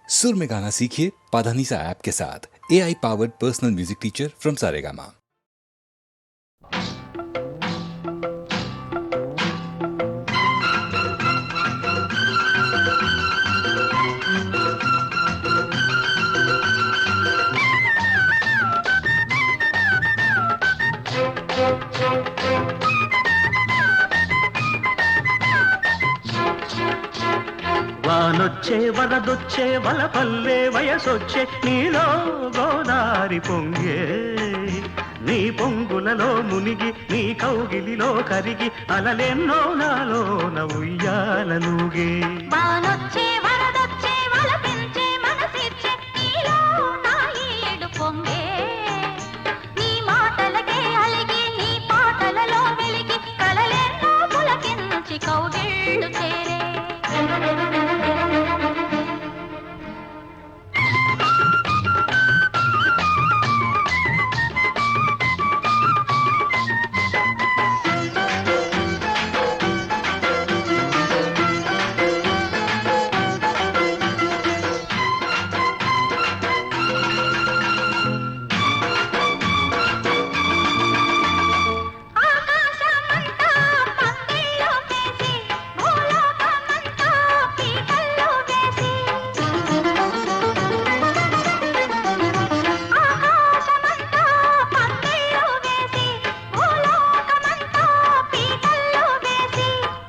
सुर में गाना सीखिए पाधानीसा ऐप के साथ। AI powered personal music teacher from Saregama. వానొచ్చే వరదొచ్చే వలపల్లే వయసొచ్చే నీలో గోదారి పొంగే నీ పొంగులలో మునిగి నీ కౌగిలిలో కరిగి అలలెన్నో నాలోన ఉయ్యాలలుగే. వానొచ్చే వరదొచ్చే వలపించే మనసిచ్చే నీలో నా ఈడు పొంగే నీ మాటలకే అలిగి నీ పాటలలో వెలిగి కలలెన్నో పులకించి కౌగిళ్ళు చేరే.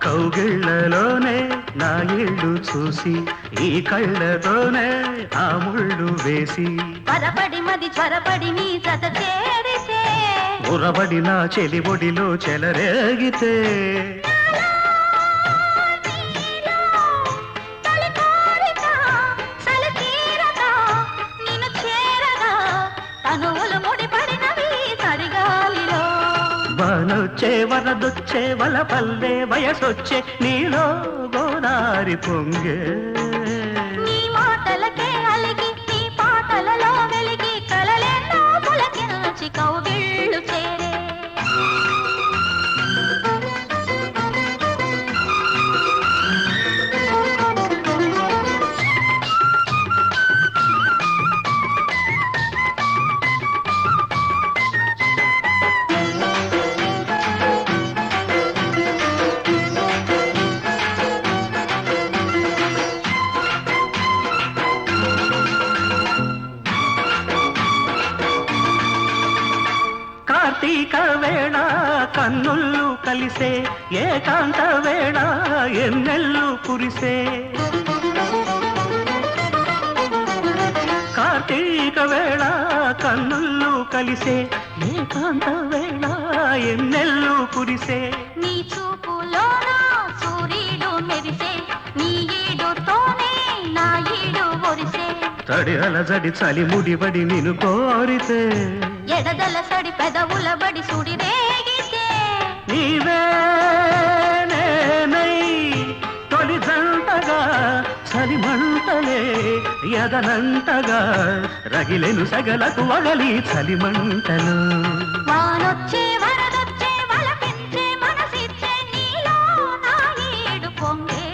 కౌగిళ్ళలోనే నా ఇళ్ళు చూసి ఈ కళ్ళతోనే ఆ ముళ్ళు వేసి త్వరపడి మది త్వరపడి నీ జత చేరితే ఉరబడి నా చెలిబొడిలో చెలరేగితే వానొచ్చే వరదొచ్చే వలపల్లే వయసొచ్చే నీలో గోదారి పొంగే. నీ మాటలకే అలిగి నీ పాటలలో వెలిగి కలలెన్నో పులకించి కౌగిళ్ళు చేరే. కార్తీక వేళ కన్నుళ్ళు కలిసే ఏకాంత వేళ ఎన్నెల్లు కురిసే. కార్తీక వేళ కన్నుళ్ళు కలిసే ఏకాంత వేళ ఎన్నెల్లు కురిసే. నీ చూపులోన సూర్యుడు మెరిసే నీ ఈడుతోనే నా ఈడు ఒరిసే. తడి అలజడి చలి ముడిబడి నిన్ను కోరితే ఎడదల సడి పెదవుల బడి సుడి రేగితే నీవే నేనై తొలి జంటగా చలిమంటలే ఎదనంటగా రగిలెను సగలకు వగలి చలిమంటలు. వానొచ్చే వరదొచ్చే వలపించే మనసిచ్చే నీలో నా ఈడు పొంగే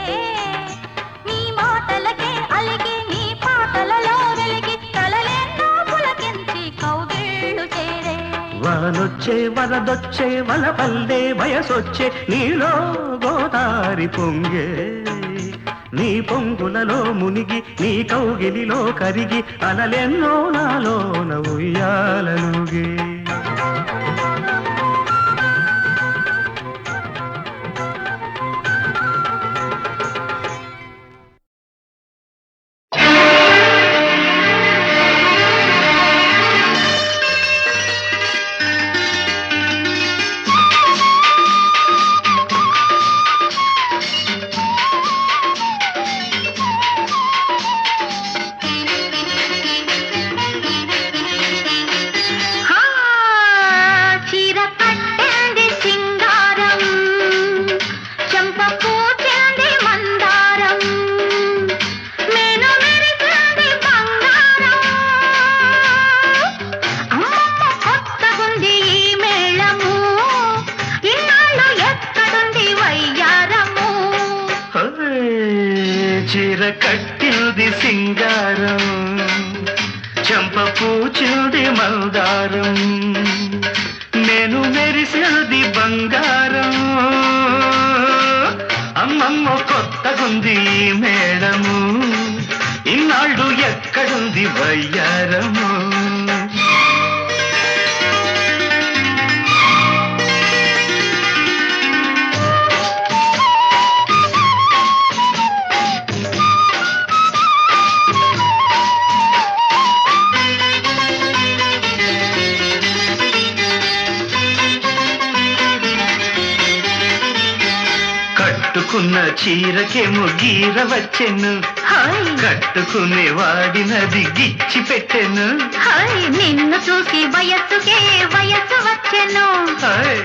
నీ మాటలకే అలిగి నీ పాటలలో వెలిగి కలలెన్నో పులకించి కౌగిళ్ళు చేరే. వానొచ్చే వరదొచ్చే వలపల్లే వయసొచ్చే నీలో గోదారి పొంగే నీ పొంగులలో మునిగి నీ కౌగిలిలో కరిగి అలలెన్నో నాలోన ఉయ్యాలలుగే. పూచింది మందారం నేను మెరిసినది బంగారం అమ్మమ్మ కొత్తగుంది ఈ మేడము ఇన్నాళ్ళు ఎక్కడుంది వయ్యారము కట్టుకున్న చీరకేమో గీర వచ్చెను కట్టుకునే వాడినది గిచ్చి పెట్టెను నిన్ను చూసి వయస్సుకే వయస్సు వచ్చెను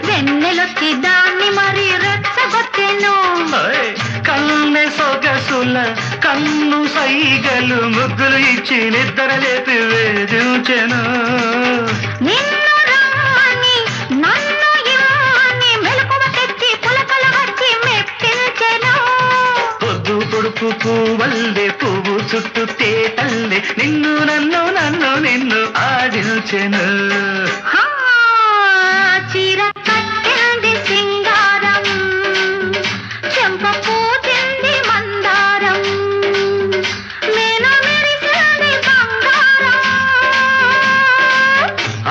వెన్నెలొచ్చి దాన్ని మరి రెచ్చగొట్టెను కన్నె సొగసుల కన్ను సైగలు ముగ్గులు ఇచ్చి నిద్ర లేపి వేధించెను నిన్ను రమ్మని నన్ను ఇమ్మని మెలకువ తెచ్చి పులకలు వచ్చి మెప్పించెను పొద్దు పొడుపు పువ్వల్లే పువ్వు చుట్టూ తేటల్లే నిన్ను నన్ను నన్ను నిన్ను ఆడించెను చీర కట్టింది సింగారం చెంప పూచింది మందారం నేను మెరిసింది బంగారం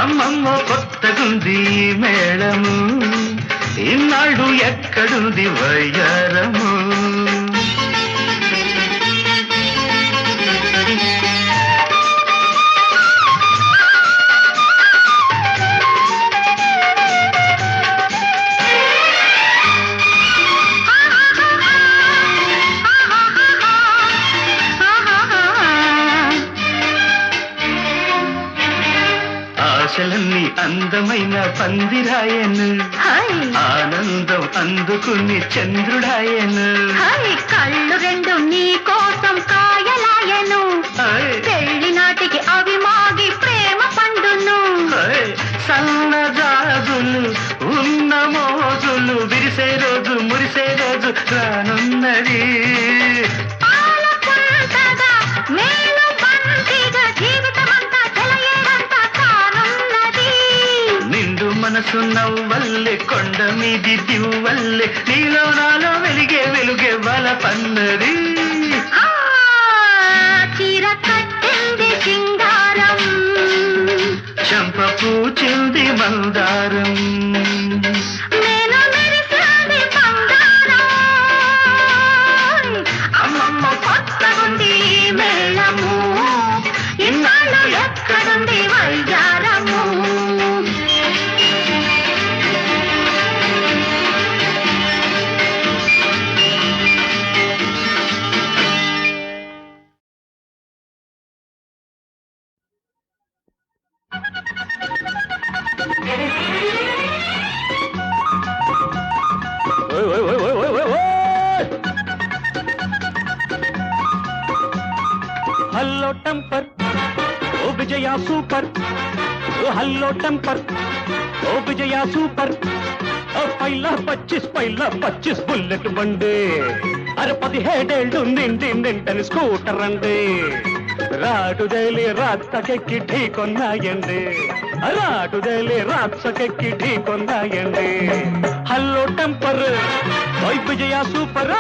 అమ్మమ్మ కొత్తగుంది మేళము ఇన్నాళ్ళు ఎక్కడుంది వయ్యారము ఆశలన్నీ అందమైన పందిరాయను ఆనందం అందుకుని చంద్రుడాయను కళ్ళు రెండు నీ కోసం కాయలాయను పెళ్లి నాటికి అవి మాగి ప్రేమ పండును సన్నజాజులు ఉన్న మోజులు విరిసే రోజు మురిసే రోజు రానున్నది మనసు నవ్వల్లే కొండ మీది దివ్వల్లే నీలో నాలో వెలిగే వెలుగే వల పన్నది చీర కట్టింది సింగారం చంప పూచింది మందారం నేను మెరిసింది బంగారం అమ్మమ్మ కొత్తగుంది మేళము ఇన్నాళ్ళు ఎక్కడుంది వయ్యారము హల్లో టెంపర్ ఓ విజయ సూపర్ ఓ హల్లో టెంపర్ ఓ విజయ సూపర్ పైలా 25 బుల్లెట్ బండి అరే 17 నింటని స్కూటర్ అండి రాటుదేలి రాత్సకెక్కి ఢీకొన్నాయండి రాటుదేలి రాత్సకెక్కి ఢీకొన్నాయండి హల్లో టెంపర్ ఓ విజయ సూపర్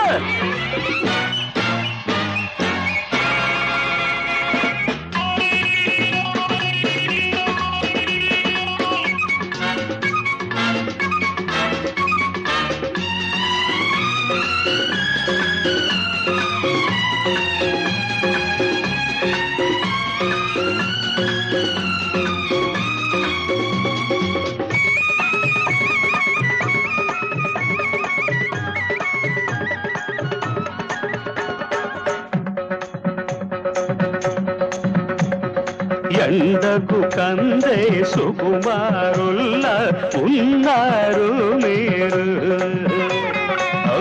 ఎండకు కందే సుకుమారుల్లా ఉన్నారు మీరు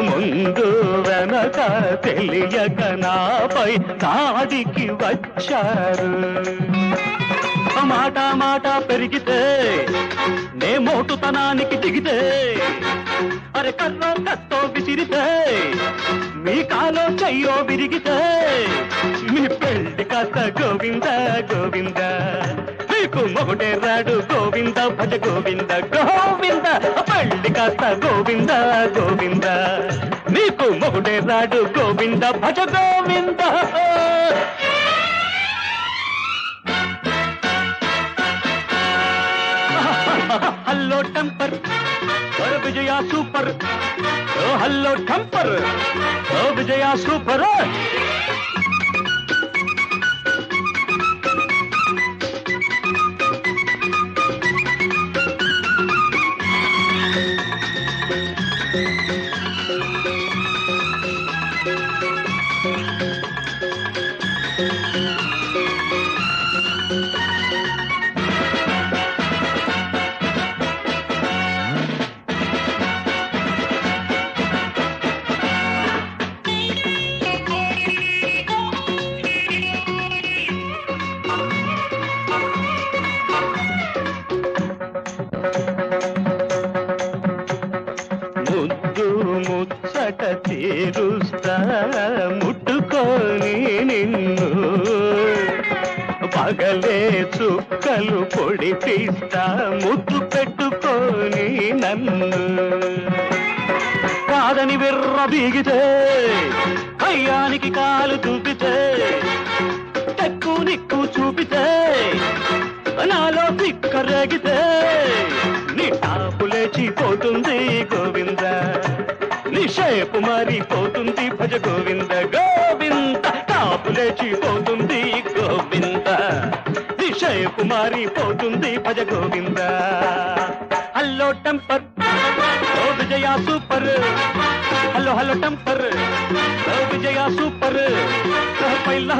ముందు వెనక తెలియక నాపై దాడికి వచ్చారు మాట మాట పెరిగితే నే మోటుతనానికి దిగితే అరే కర్రో కత్తో విసిరితే మీ కాలో చెయ్యో విరిగితే మీ పెళ్లి కథ గోవింద గోవింద మొగుడే రాడు గోవింద భజ గోవింద గోవింద పళ్ళి కాస్త గోవింద గోవింద నీకు మొగుడే రాడు గోవింద భజ గోవింద హల్లో టెంపర్ విజయ సూపర్ హల్లో టెంపర్ విజయ సూపర్ ముచ్చట తీరుస్తా ముట్టుకొని నిన్ను పగలే చుక్కలు పొడి తీస్తా ముద్దు పెట్టుకొని నన్ను కాదని విర్ర బీగితే కయ్యానికి కాలు చూపితే తెక్కు నిక్కు చూపితే నాలో తిక్కరేగితే నీ టాపు లేచిపోతుంది గోవింద నీ షేపు మారిపోతుంది భజ గోవింద గోవింద టాపు లేచిపోతుంది గోవింద నీ షేపు మారిపోతుంది భజ గోవింద హల్లో టెంపర్ ఓ విజయ సూపర్ హలో హలో టెంపర్ ఓ విజయ సూపర్ పైలా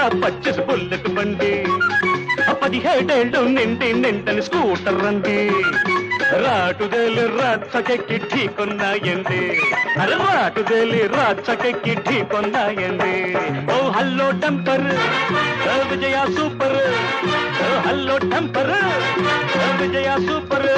25 బుల్లెట్ బండి 17 నిండని స్కూటర్ రండి రాటుదేలి రాచకెక్కి ఢీకొన్నాయండి అరే రాటుదేలి రాచకెక్కి ఢీకొన్నాయండి ఓ హల్లో టెంపర్ విజయ సూపర్ హల్లో టెంపర్ విజయ సూపర్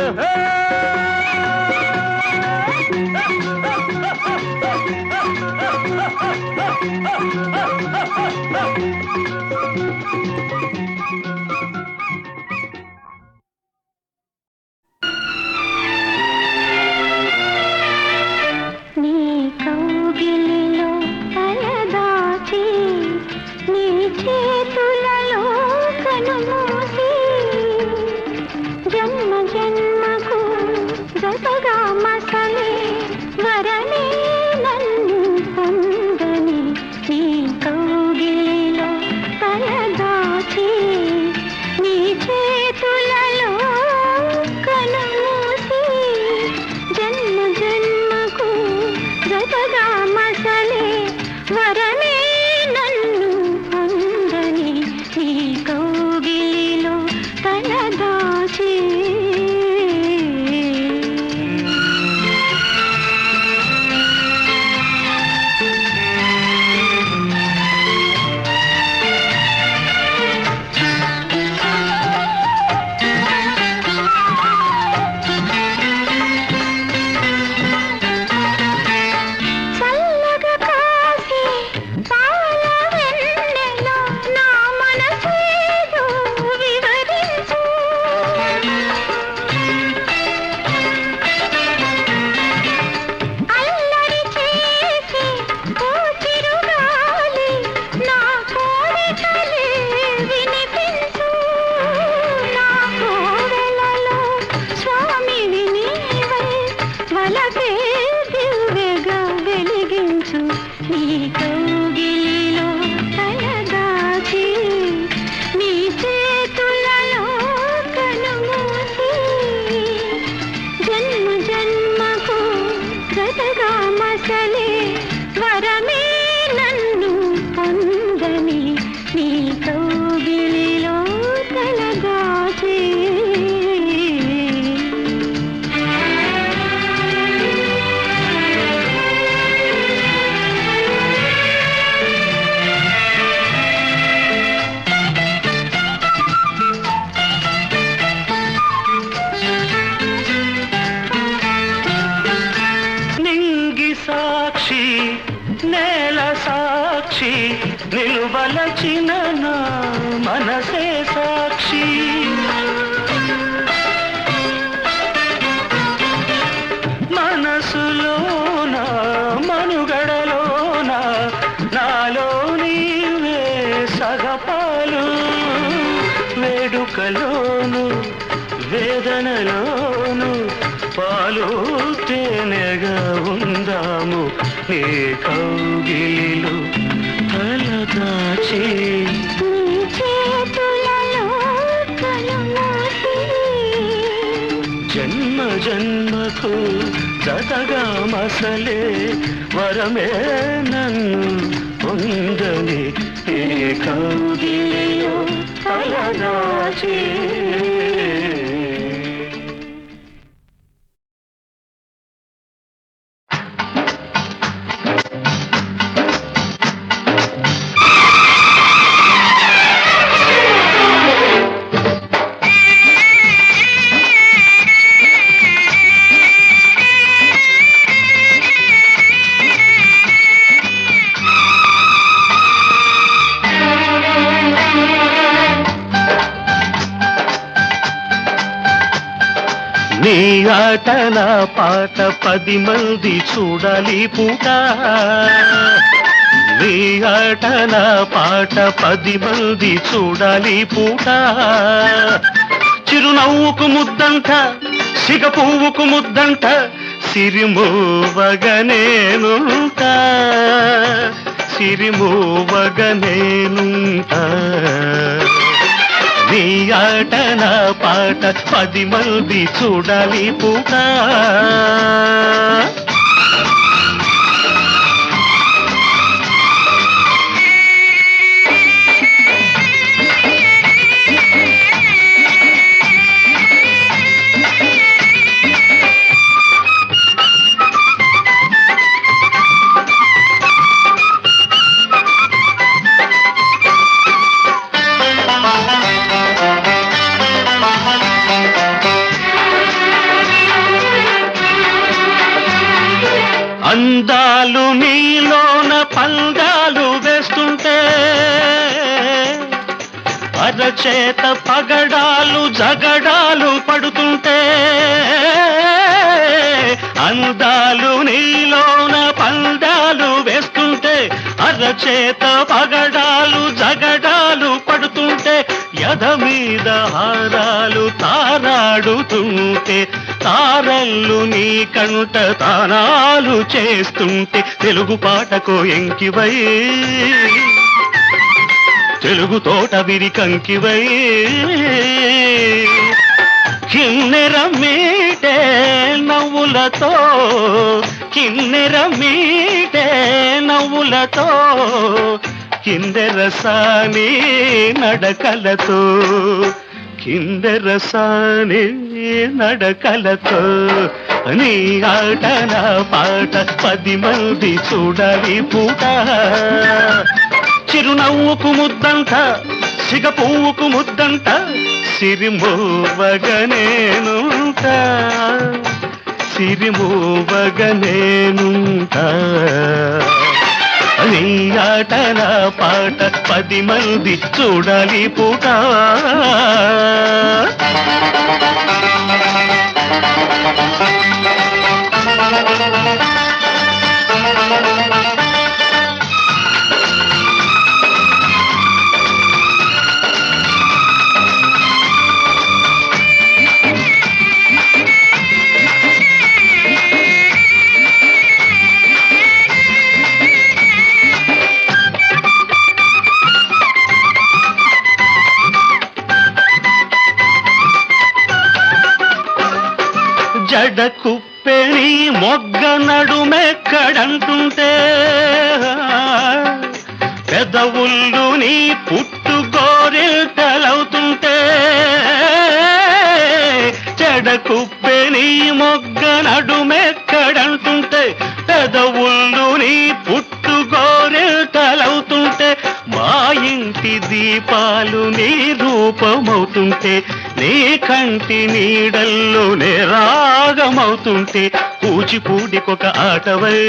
సాక్షి నిలువలచిన నా మనసే సాక్షి సగపాలు వేడుకలోను వేదనలోను పాలు తేనెగా ఉందాము నీ కౌగిలిలో తలదాచి జన్మ జన్మకు జతగా మసలే వరమే నన్ను పొందని ఏ కౌగిలిలో తలదాచి నీ ఆట నా పాట 10 మంది చూడాలి పూట నీ ఆట నా పాట 10 మంది చూడాలి పూట చిరునవ్వుకు ముద్దంట సిగ పువ్వుకు ముద్దంట సిరిమూవగనేనుంటా సిరిమూవగనేనుంటా నీ ఆట నా పాట 10 మంది చూడాలి పూట అందాలు నీలోన పందాలు వేస్తుంటే అరచేత పగడాలు జగడాలు పడుతుంటే అందాలు నీలోన పందాలు వేస్తుంటే అరచేత పగడాలు జగడాలు పడుతుంటే యద మీద హారాలు తారాడుతుంటే తారల్లు నీ కంట తానాలు చేస్తుంటే తెలుగు పాటకు ఎంకివై తెలుగు తోట విరికంకివై కిన్నెర మీటే నవ్వులతో కిన్నెర మీటే నవ్వులతో కిందెరసాని నడకలతో కిందెరసాని నడకలతో నీ ఆట నా పాట 10 మంది చూడాలి పూట చిరునవ్వుకు ముద్దంట సిగ పువ్వుకు ముద్దంట సిరిమూవగనేనుంటా సిరిమూవగనేనుంటా నీ ఆట నా పాట 10 మంది చూడాలి పూట జడ కుప్పెని మొగ్గ నడుమెక్కడంటుంటే పెదవుళ్ళు నీ పుట్టు గోరిల్తలవుతుంటే జడ కుప్పెని మొగ్గ నడుమెక్కడంటుంటే పెదవుళ్ళు నీ పుట్టు గోరిల్తలవుతుంటే మా ఇంటి దీపాలు నీ రూపమవుతుంటే నీ కంటి నీడల్లో నే రాగమవుతుంటే కూచిపూడికొక ఆటవై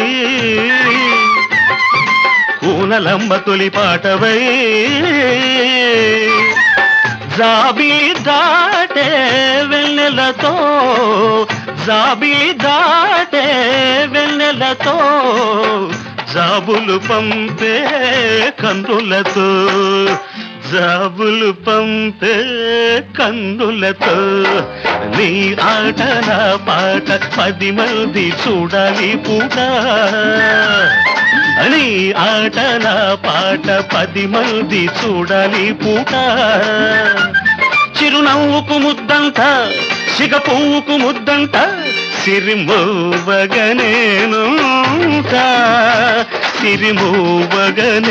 కూనలమ్మ తొలి పాటవై జాబిలి దాటే వెన్నెలతో జాబిలి దాటే వెన్నెలతో జాబులు పంపే కన్నులతో జాబులు పంపే కన్నులతో నీ ఆట నా పాట 10 మంది చూడాలి పూట నీ ఆట నా పాట 10 మంది చూడాలి పూట చిరునవ్వుకు ముద్దంట సిగ పువ్వుకు ముద్దంట సిరిమోవగనేనుంటా సిరిమోవగనేనుంటా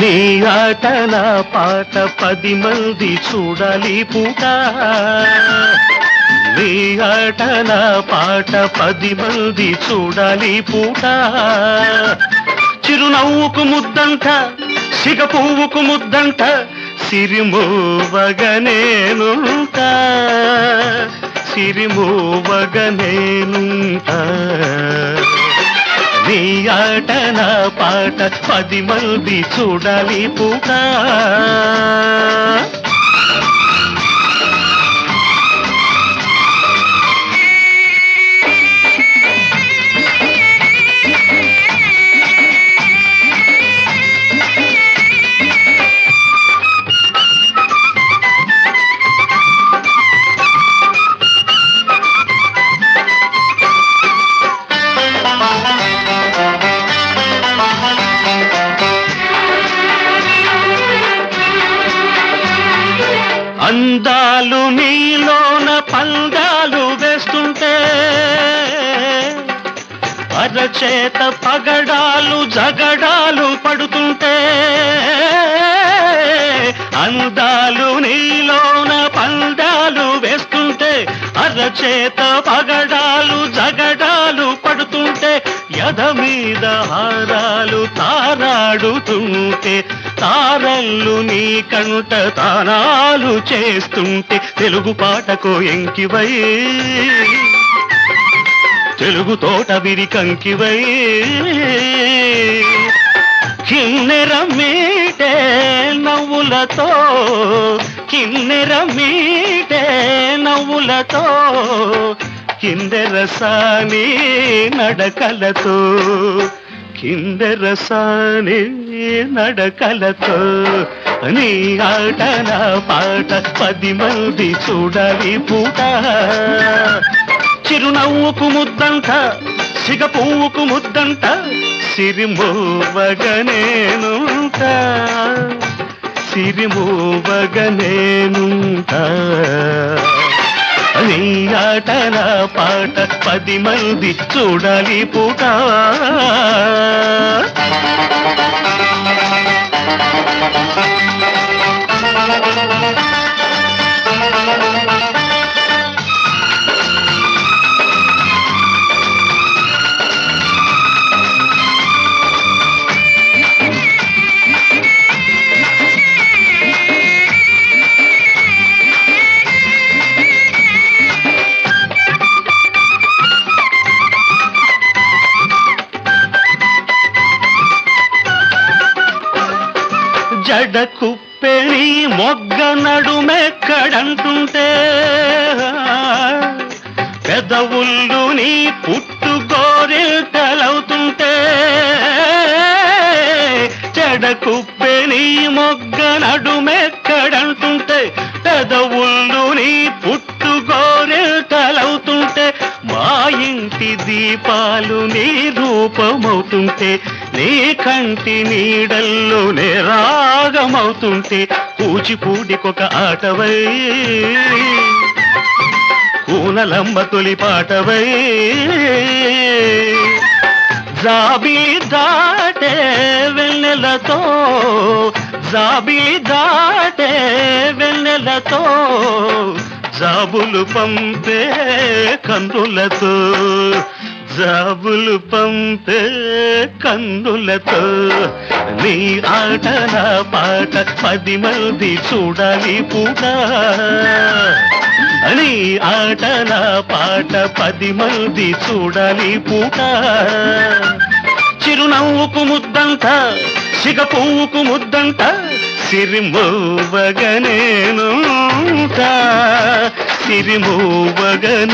నీ ఆట నా పాట 10 మంది చూడాలి పూట నీ ఆట నా పాట 10 మంది చూడాలి పూట చిరునవ్వుకు ముద్దంట సిగ పువ్వుకు ముద్దంట సిరిమోవగనేనుంటా సిరిమోవగనేనుంటా నీ ఆట నా పాట 10 మంది చూడాలి పూట అందాలు నీలోన పందాలు వేస్తుంటే అరచేత పగడాలు జగడాలు పడుతుంటే అందాలు నీలోన పందాలు వేస్తుంటే అరచేత పగడాలు జగడాలు పడుతుంటే యద మీద హారాలు తారాడుతుంటే తారల్లు నీ కంట తానాలు చేస్తుంటే తెలుగు పాటకు ఎంకివై తెలుగు తోట విరికంకివై కిన్నెర మీటే నవ్వులతో కిన్నెర మీటే నవ్వులతో కిందెరసాని నడకలతో కిందెరసాని నడకలతో నీ ఆట నా పాట 10 మంది చూడాలి పూట చిరునవ్వుకు ముద్దంట సిగ పువ్వుకు ముద్దంట సిరిమోవగనేనుంటా సిరిమోవగనేనుంటా నీ ఆట నా పాట 10 మంది చూడాలి పూట జడ కుప్పెని మొగ్గ నడుమెక్కడంటుంటే పెదవుళ్ళు నీ పుట్టు గోరిల్టలవుతుంటే జడ కుప్పెని మొగ్గ నడుమెక్కడంటుంటే పెదవుళ్ళు నీ పుట్టు గోరిల్టలవుతుంటే మా ఇంటి దీపాలు నీ రూపమవుతుంటే నీ కంటి నీడల్లోనే రాగమవుతుంటే కూచిపూడికొక ఆటవై కూనలమ్మ తొలి పాటవై జాబిలి దాటే వెన్నెలతో జాబిలి దాటే వెన్నెలతో జాబులు పంపే కన్నులతో జాబులు పంపే కన్నులతో నీ ఆట నా పాట 10 మంది చూడాలి పూట నీ ఆట నా పాట 10 మంది చూడాలి పూట చిరునవ్వుకు ముద్దంట సిగ పువ్వుకు ముద్దంట సిరిమోవగనేనుంటా సిరిమోవగనేనుంటా